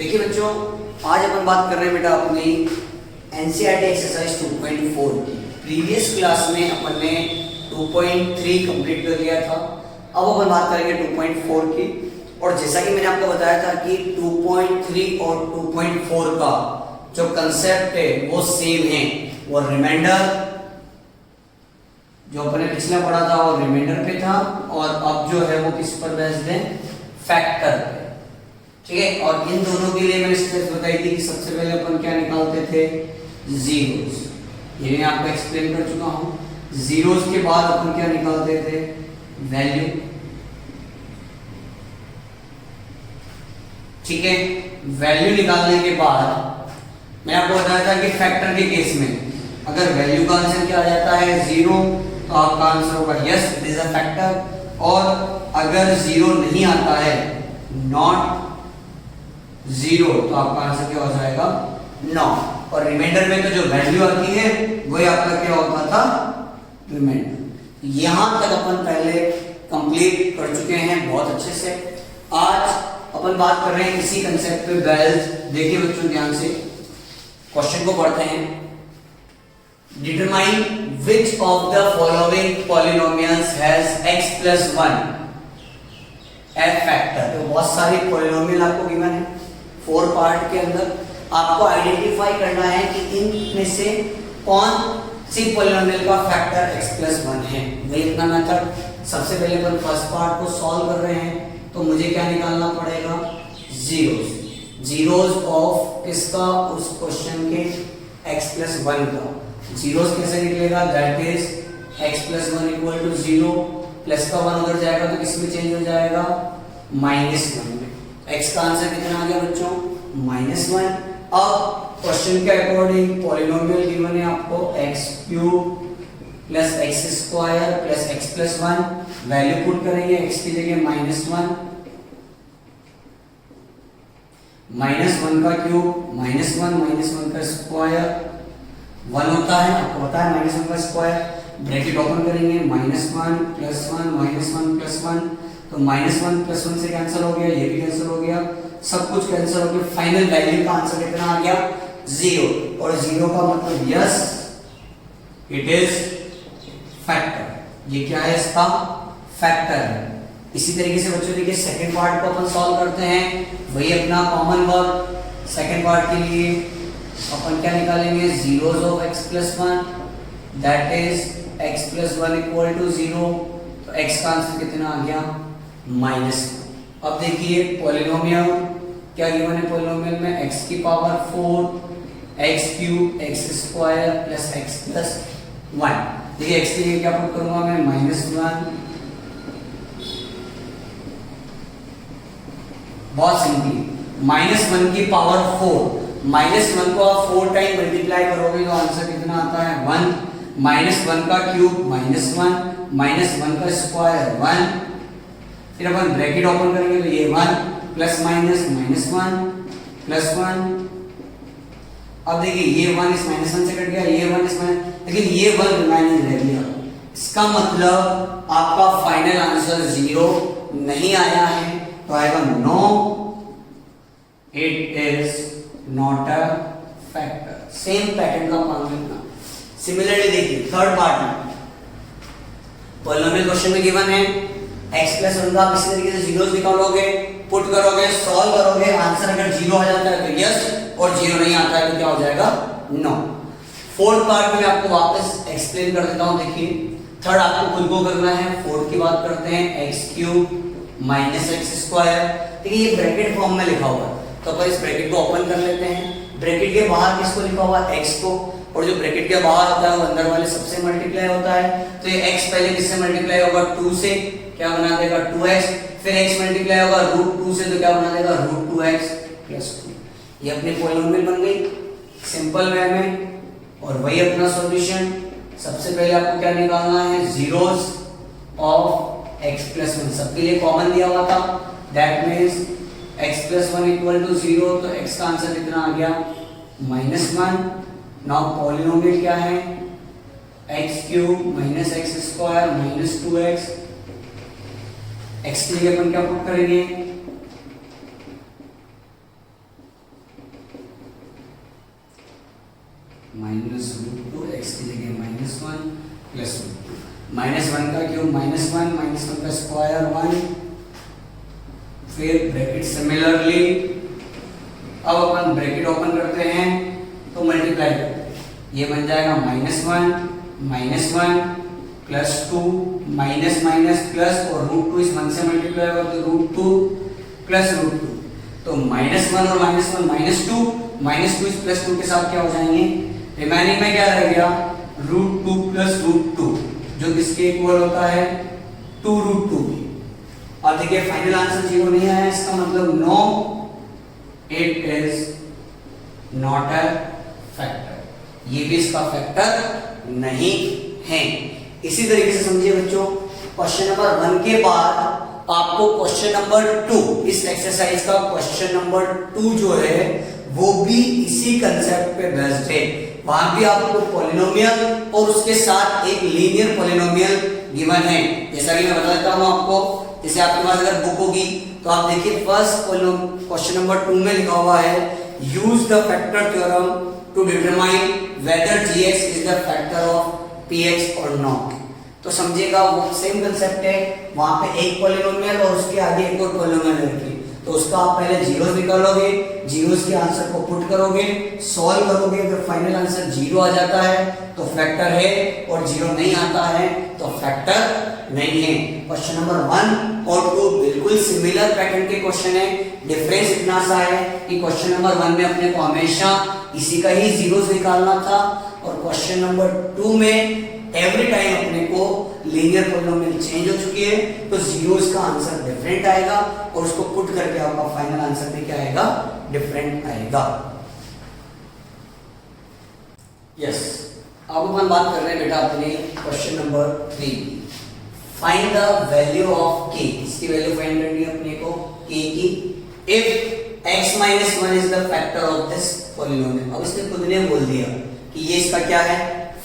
देखिए बच्चों, आज अपन बात कर रहे हैं बेटा अपनी एनसीईआरटी एक्सरसाइज 2.4 की। प्रीवियस क्लास में अपन ने 2.3 कंप्लीट कर लिया था। अब अपन बात करेंगे 2.4 की। और जैसा कि मैंने आपको बताया था कि 2.3 और 2.4 का जो कंसेप्ट है वो सेम है। वो रिमाइंडर जो अपने पिछले पढ़ा था वो रिमाइंडर पे था, और अब जो है वो किस पर बेस्ड है, फैक्टर पे। ठीक है, और इन दोनों के लिए मैंने स्टेप्स बताई थी कि सबसे पहले अपन क्या निकालते थे, जीरोस। ये मैं आपको एक्सप्लेन कर चुका हूं। जीरोस के बाद अपन क्या निकालते थे, वैल्यू। ठीक है, वैल्यू निकालने के बाद मैं आपको बताया था कि फैक्टर के केस में अगर वैल्यू का आंसर क्या आ जाता है, जीरो, तो आपका आंसर होगा yes it is a factor. और अगर जीरो नहीं आता है, नॉट जीरो, तो आपका आंसर क्या हो जाएगा, नो। और रिमाइंडर में तो जो वैल्यू आती है वही आपका क्या होता था, रिमाइंडर। यहां तक अपन पहले कंप्लीट कर चुके हैं बहुत अच्छे से। आज अपन बात कर रहे हैं इसी कंसेप्ट पे बेल्स। देखिए बच्चों ध्यान से, क्वेश्चन को पढ़ते हैं। Determine which of the following polynomials has x plus 1 age factor. तो बहुत सारे पॉलिनोमियल आपको गिवन है 4 पार्ट के अंदर। आपको आइडेंटिफाई करना है कि इनमें से कौन सी पॉलिनोमियल का फैक्टर x plus 1 है। वही इतना मेथड। सबसे पहले अपन फर्स्ट पार्ट को सॉल्व कर रहे हैं, तो मुझे क्या निकालना पड़ेगा, जीरोस। जीरोस ऑफ किसका, उस क्वेश्चन के x plus 1 का। जीरोस कैसे निकलेगा, that is x plus 1 equal to 0, plus का 1 उधर जाएगा तो किसमें चेंज हो जाएगा, -1 में। x का आंसर कितना आ गया बच्चों, -1। अब क्वेश्चन के अकॉर्डिंग पॉलिनोमियल गिवन है आपको x³ plus x² plus x plus 1। Value put करेंगे, x की जगह -1, -1 का क्यूब, -1 का स्क्वायर, 1 होता है, आपको पता है -1 का स्क्वायर। ब्रैकेट ओपन करेंगे, -1 प्लस 1 -1 प्लस 1, तो -1 प्लस 1 से कैंसिल हो गया, ये भी कैंसिल हो गया, सब कुछ कैंसिल हो गया। फाइनल वैल्यू का आंसर कितना आ गया, 0। और 0 का मतलब यस इट इज फैक्टर। ये क्या है, इसका फैक्टर है। इसी तरीके से बच्चों देखिए सेकंड पार्ट को अपन सॉल्व करते हैं। वही अपना कॉमन वर्क। सेकंड पार्ट के लिए अपन क्या निकालेंगे, zeros of x plus 1 that is x plus 1 equal to 0। तो x का आंसर कितना आ गया, -1। अब देखिए पॉलिनोमियल क्या गिवन है, पॉलिनोमियल में x की power 4, x³ x² plus x plus 1। देखिए x के लिए क्या पुट करूंगा मैं, -1। बहुत सिंपली, -1 की पावर 4, -1 को आप 4 टाइम मल्टीप्लाई करोगे तो आंसर कितना आता है, 1। -1 का क्यूब -1, -1 का स्क्वायर 1। फिर अपन ब्रैकेट ओपन करेंगे तो ये 1 प्लस माइनस -1 प्लस 1। अब देखिए ये 1 इस -1 से कट गया, ये 1 इस माइनस, लेकिन ये 1 रिमाइनिंग रह गया। इसका मतलब आपका फाइनल आंसर 0 नहीं आया है, तो आएगा no it is not a factor. Same pattern का पालन करना। सिमिलरली देखिए थर्ड पार्ट में पॉलिनोमियल क्वेश्चन में गिवन है x plus 1 का इसी तरीके से जीरोस निकालोगे, पुट करोगे, सॉल्व करोगे, आंसर अगर 0 आ जाता है तो यस, और 0 नहीं आता है तो क्या हो जाएगा, नो। फोर्थ पार्ट में मैं आपको वापस एक्सप्लेन कर देता हूं। देखिए थर्ड आपको खुद को करना है। फोर्थ की बात करते हैं, x³ -x²। देखिए ये ब्रैकेट फॉर्म में लिखा हुआ है, तो अपन इस ब्रैकेट को ओपन कर लेते हैं। ब्रैकेट के बाहर किसको लिखा हुआ है, x को, और जो ब्रैकेट के बाहर होता है वो अंदर वाले सबसे मल्टीप्लाई होता है। तो ये x पहले किससे मल्टीप्लाई होगा, 2 से, क्या बना देगा 2x। फिर x मल्टीप्लाई होगा √2 से, तो क्या बना देगा √2x प्लस 2। ये अपनी पॉलिनोमियल बन गई सिंपल वे में। और वही अपना सॉल्यूशन। सबसे पहले आपको क्या निकालना है, जीरोस ऑफ x plus 1। सबके लिए कॉमन दिया हुआ था, that means x plus 1 equal to 0। तो x का आंसर कितना आ गया, -1। नाउ पॉलिनोमियल क्या है, x³ -x² -2x। x के लिए अपन क्या पुट करेंगे, माइनस रूट टू, एक्स की जगह minus one plus root two, minus one का क्यूब माइनस वन का स्क्वायर वन, फिर ब्रैकेट सिमिलरली अब अपन ब्रैकेट ओपन करते हैं तो मल्टीप्लाई करते हैं, ये बन जाएगा minus one plus two minus minus plus और रूट टू इस वन से मल्टीप्लाई होगा तो root two plus root two, तो माइनस वन और माइनस वन माइनस टू इस प्लस टू के साथ क्या हो जाएंगे, रिमेनिंग में क्या रह गया root two plus root two जो किसके इक्वल होता है टू रूट टू। और देखिए फाइनल आंसर जीरो नहीं आया, इसका मतलब no it is not a factor, ये भी इसका फैक्टर नहीं है। इसी तरीके से समझिए बच्चों, क्वेश्चन नंबर 1 के बाद आपको क्वेश्चन नंबर 2, इस एक्सरसाइज का क्वेश्चन नंबर 2 जो है वो भी इसी कंसेप्ट पे बेस्ड है। वहां भी आपको पॉलिनोमियल और उसके साथ एक लीनियर पॉलिनोमियल गिवन है। जैसा कि मैं बता देता हूं आपको, जैसे आपके पास अगर बुक होगी तो आप देखिए फर्स्ट क्वेश्चन नंबर 2 में लिखा हुआ है use the factor theorem to determine whether gx is the factor of px और नॉट। तो समझिएगा वो सेम कंसेप्ट है, वहां पे एक पॉलिनोमियल और उसके आगे एक और पॉलिनोमियल रखिए, तो उसका आप पहले जीरोस निकालोगे, जीरोस के आंसर को पुट करोगे, सॉल्व करोगे, अगर फाइनल आंसर जीरो आ जाता है तो फैक्टर है और जीरो नहीं आता है तो फैक्टर नहीं है। क्वेश्चन नंबर 1 और 2 बिल्कुल सिमिलर पैटर्न के क्वेश्चन है, डिफरेंस इतना सा है कि क्वेश्चन नंबर 1 में अपने को हमेशा इसी का ही जीरोस निकालना था और क्वेश्चन नंबर 2 में एवरी टाइम अपने को लीनियर पॉलिनोमियल चेंज हो चुकी है तो जीरोस का आंसर डिफरेंट आएगा और उसको पुट करके आपका फाइनल आंसर भी क्या आएगा, डिफरेंट आएगा। यस, अब अपन बात कर रहे हैं बेटा अपने question number 3, find the value of k। इसकी वैल्यू फाइंड करनी है अपने को k की। If x - 1 is the factor of this polynomial, अब इसने खुद ने बोल दिया कि ये इसका क्या है,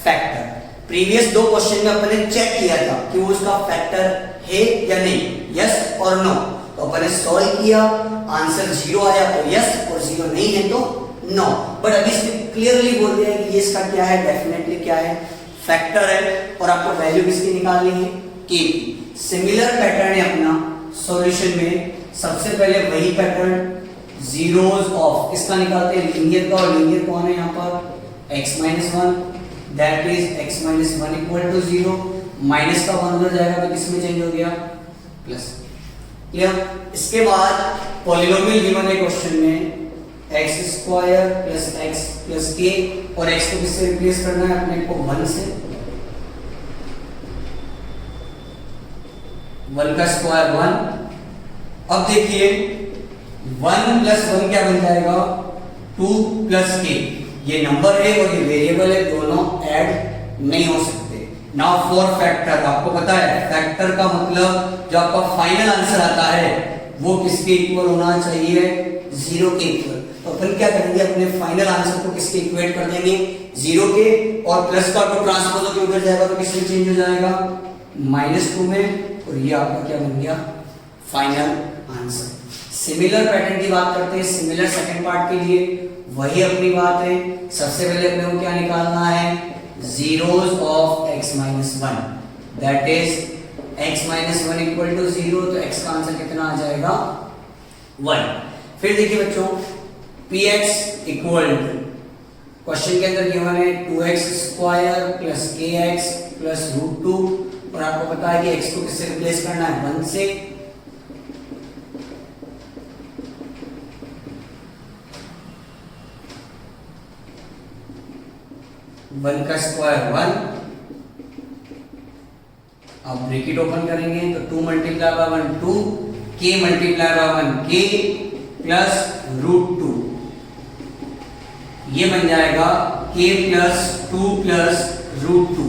फैक्टर। प्रीवियस 2 क्वेश्चन में अपन ने चेक किया था कि वो उसका फैक्टर है या नहीं, यस और नो, तो अपन ने सॉल्व किया, आंसर 0 आया तो यस और 0 नहीं है तो नो। बट अभी इसने क्लियरली बोल दिया है कि ये इसका क्या है, डेफिनेटली क्या है, फैक्टर है और आपको वैल्यू किसकी निकालनी है, k की। सिमिलर पैटर्न है अपना सॉल्यूशन में, सबसे पहले वही पैटर्न जीरोस ऑफ किसका निकालते हैं, लीनियर का, और लीनियर कौन है यहाँ पर x - 1, that is x - 1 equal to 0, minus का 1 उधर जाएगा तो किसमें चेंज हो गया, प्लस। क्लियर। इसके बाद पॉलिनोमियल गिवन है क्वेश्चन में x² plus x plus k, और x को किससे रिप्लेस करना है अपने को 1 से, 1 का स्क्वायर 1। अब देखिए 1 प्लस 1 क्या बन जाएगा, 2 प्लस k। ये नंबर है और ये वेरिएबल है, दोनों ऐड नहीं हो सकते। नाउ फॉर फैक्टर, आपको पता है फैक्टर का मतलब जो आपका फाइनल आंसर आता है वो किसके इक्वल होना चाहिए, 0 के इक्वल। तो अपन क्या करेंगे, अपने फाइनल आंसर को किसके इक्वेट कर देंगे, 0 के, और प्लस का तो ट्रांसपोज होकर उधर जाएगा तो किसमें चेंज हो जाएगा, -2 में, और ये आपका क्या बन गया, फाइनल आंसर। सिमिलर पैटर्न की बात करते हैं, सिमिलर सेकंड पार्ट के लिए वही अपनी बात है। सबसे पहले अपने को क्या निकालना है, zeros of x - 1, that is x - 1 equal to 0, तो x का आंसर कितना आ जाएगा, 1। फिर देखिए बच्चों px इक्वल टू, क्वेश्चन के अंदर गिवन है 2x² प्लस kx प्लस √2, और आपको पता है कि x को किससे रिप्लेस करना है, 1 से। 1 का स्क्वायर 1, अब ब्रैकेट ओपन करेंगे तो 2 multiply by 1 2, k multiply by 1 k plus √2, ये बन जाएगा k प्लस 2 प्लस √2।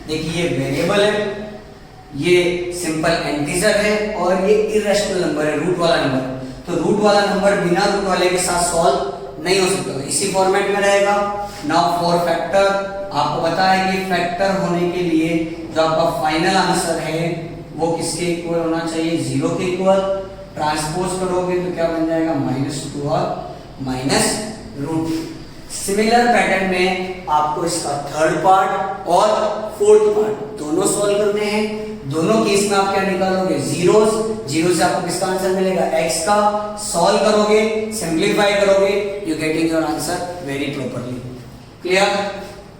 देखिए ये वेरिएबल है, ये सिंपल इंटीजर है और ये इरेशनल नंबर है, रूट वाला नंबर। तो रूट वाला नंबर बिना रूट वाले के साथ सॉल्व नहीं हो सकता, तो इसी फॉर्मेट में रहेगा। नाउ फॉर फैक्टर, आपको पता है कि फैक्टर होने के लिए जो आपका फाइनल आंसर है वो किसके इक्वल होना चाहिए, 0 के इक्वल। ट्रांसपोज करोगे तो क्या बन जाएगा, -2 और -√2। सिमिलर पैटर्न में आपको इसका थर्ड पार्ट और फोर्थ पार्ट दोनों सॉल्व करने हैं। दोनों केस में आप क्या निकालोगे, जीरोस, जीरो से आपको किसका आंसर मिलेगा, x का। सॉल्व करोगे, सिंप्लीफाई करोगे, you getting your answer very properly. Clear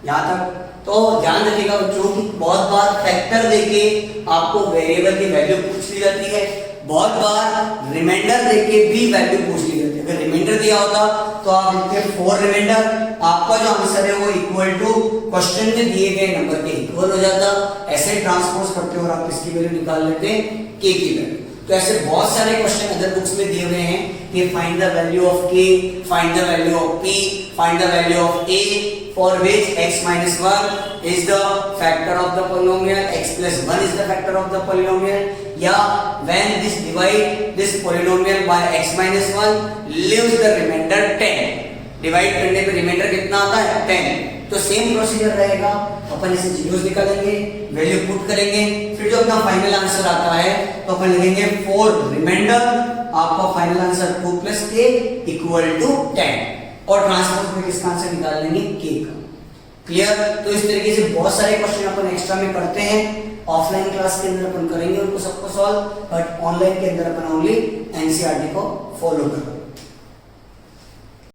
यहां तक? तो ध्यान रखिएगा बच्चों कि बहुत बार फैक्टर देके आपको वेरिएबल की वैल्यू पूछ ली जाती है, बहुत बार रिमाइंडर देके भी वैल्यू पूछ ली जाती है। अगर रिमाइंडर दिया होता तो आप लिखते 4 रिमाइंडर, आपका जो आंसर है वो इक्वल टू क्वेश्चन में दिए गए नंबर के इक्वल हो जाता। ऐसे ट्रांसपोज करते हो और आप किसकी वैल्यू निकाल लेते, k की वैल्यू। तो ऐसे बहुत सारे क्वेश्चन अदर बुक्स में दिए हुए हैं कि find the value of k, find the value of p, find the value of a for which x minus 1 is the factor of the polynomial, x plus 1 is the factor of the polynomial, या when this divide this polynomial by x minus 1 leaves the remainder 10, divide करने पे reminder कितना आता है 10। तो same procedure रहेगा, अपन इसे zeros निकालेंगे, वैल्यू पुट करेंगे, फिर जो अपना फाइनल आंसर आता है तो अपन लिखेंगे 4 रिमाइंडर, आपका final answer 2 plus k equal to 10, और ट्रांसपोज में किसका आंसर निकाल लेंगे, k का। क्लियर? तो इस तरीके से बहुत सारे क्वेश्चन अपन एक्स्ट्रा में करते हैं, ऑफलाइन क्लास के अंदर अपन करेंगे उनको सबको सॉल्व, बट ऑनलाइन के अंदर अपन ओनली एनसीईआरटी को फॉलो करेंगे।